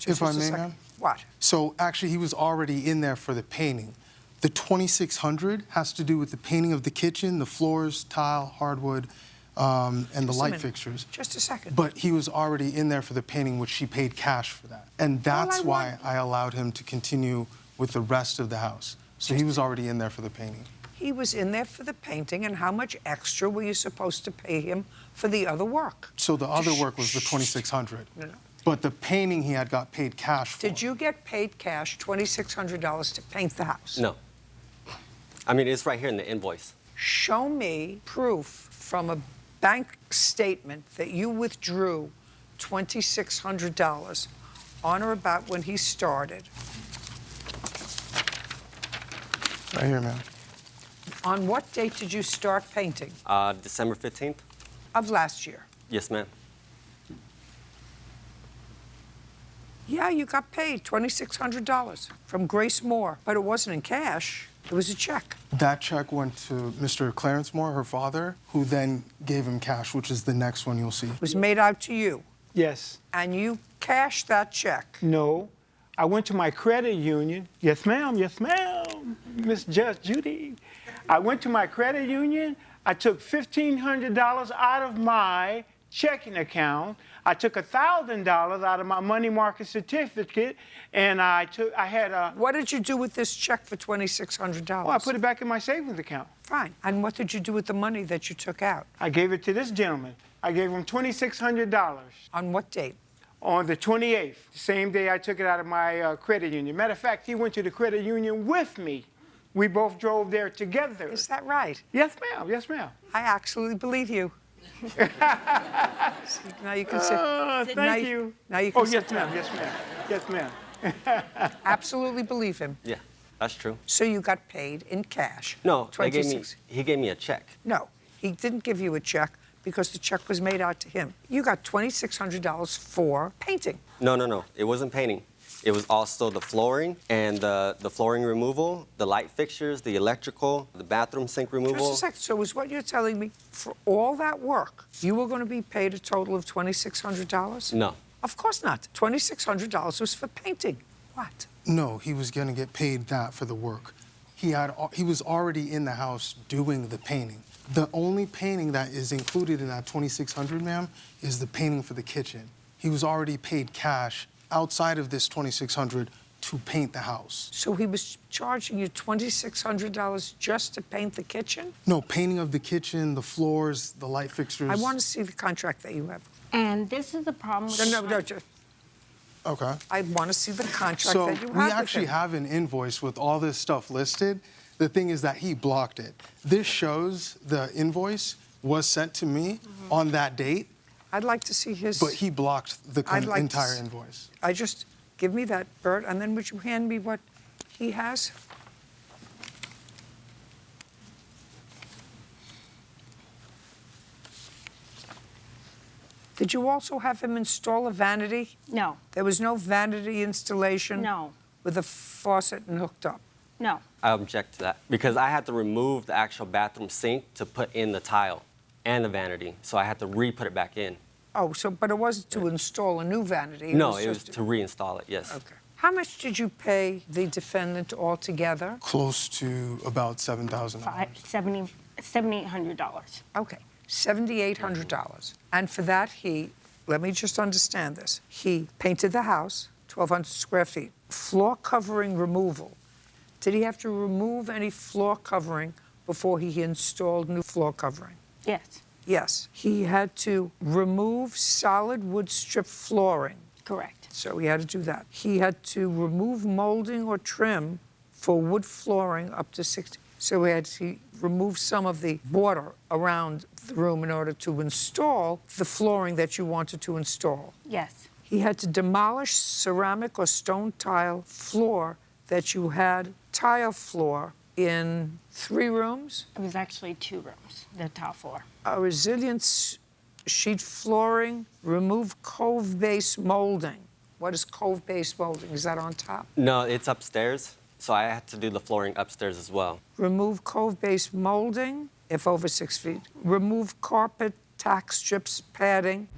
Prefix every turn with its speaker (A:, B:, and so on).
A: If I may, ma'am?
B: What?
A: So actually, he was already in there for the painting. The $2,600 has to do with the painting of the kitchen, the floors, tile, hardwood, and the light fixtures.
B: Just a second.
A: But he was already in there for the painting, which she paid cash for that. And that's why I allowed him to continue with the rest of the house. So he was already in there for the painting.
B: He was in there for the painting, and how much extra were you supposed to pay him for the other work?
A: So the other work was the $2,600.
B: No.
A: But the painting he had got paid cash for.
B: Did you get paid cash, $2,600, to paint the house?
C: No. I mean, it's right here in the invoice.
B: Show me proof from a bank statement that you withdrew $2,600 on or about when he started.
A: Right here, ma'am.
B: On what date did you start painting?
C: December 15th?
B: Of last year.
C: Yes, ma'am.
B: Yeah, you got paid $2,600 from Grace Moore, but it wasn't in cash. It was a check.
A: That check went to Mr. Clarence Moore, her father, who then gave him cash, which is the next one you'll see.
B: It was made out to you.
D: Yes.
B: And you cashed that check.
D: No. I went to my credit union. Yes, ma'am. Yes, ma'am. Miss Judge Judy. I went to my credit union. I took $1,500 out of my checking account. I took $1,000 out of my money market certificate, and I had a...
B: What did you do with this check for $2,600?
D: Well, I put it back in my savings account.
B: Fine. And what did you do with the money that you took out?
D: I gave it to this gentleman. I gave him $2,600.
B: On what date?
D: On the 28th, the same day I took it out of my credit union. Matter of fact, he went to the credit union with me. We both drove there together.
B: Is that right?
D: Yes, ma'am. Yes, ma'am.
B: I absolutely believe you. See, now you can sit.
D: Thank you.
B: Now you can
D: Oh,
B: sit
D: yes, ma'am. Yes, ma'am. Yes, ma'am.
B: Absolutely believe him.
C: Yeah, that's true.
B: So you got paid in cash.
C: No, he gave me a check.
B: No, he didn't give you a check because the check was made out to him. You got $2,600 for painting.
C: No. It wasn't painting. It was also the flooring and the flooring removal, the light fixtures, the electrical, the bathroom sink removal.
B: Just a second. So is what you're telling me, for all that work, you were going to be paid a total of $2,600?
C: No.
B: Of course not. $2,600 was for painting. What?
A: No, he was going to get paid that for the work. He was already in the house doing the painting. The only painting that is included in that $2,600, ma'am, is the painting for the kitchen. He was already paid cash outside of this $2,600 to paint the house.
B: So he was charging you $2,600 just to paint the kitchen?
A: No, painting of the kitchen, the floors, the light fixtures.
B: I want to see the contract that you have.
E: And this is the problem with...
B: No, just...
A: Okay.
B: I want to see the contract
A: So
B: that you have
A: we
B: with
A: actually
B: him.
A: have an invoice with all this stuff listed. The thing is that he blocked it. This shows the invoice was sent to me on that date.
B: I'd like to see his...
A: But he blocked the
B: like
A: entire invoice.
B: Give me that, Bert, and then would you hand me what he has? Did you also have him install a vanity?
E: No.
B: There was no vanity installation?
E: No.
B: With a faucet and hooked up?
E: No.
C: I object to that because I had to remove the actual bathroom sink to put in the tile and the vanity, so I had to re-put it back in.
B: Oh, but it wasn't to install a new vanity?
C: No, it was to reinstall it, yes.
B: Okay. How much did you pay the defendant altogether?
A: Close to about $7,000.
E: $7,800.
B: Okay, $7,800. And for that, let me just understand this. He painted the house, 1,200 square feet. Floor covering removal. Did he have to remove any floor covering before he installed new floor covering?
E: Yes.
B: Yes. He had to remove solid wood strip flooring.
E: Correct.
B: So he had to do that. He had to remove molding or trim for wood flooring up to 60. So he had to remove some of the border around the room in order to install the flooring that you wanted to install.
E: Yes.
B: He had to demolish ceramic or stone tile floor that you had tile floor in 3 rooms.
E: It was actually 2 rooms, the top floor.
B: A resilient sheet flooring, remove cove base molding. What is cove base molding? Is that on top?
C: No, it's upstairs, so I had to do the flooring upstairs as well.
B: Remove cove base molding, if over 6 feet. Remove carpet, tack strips, padding.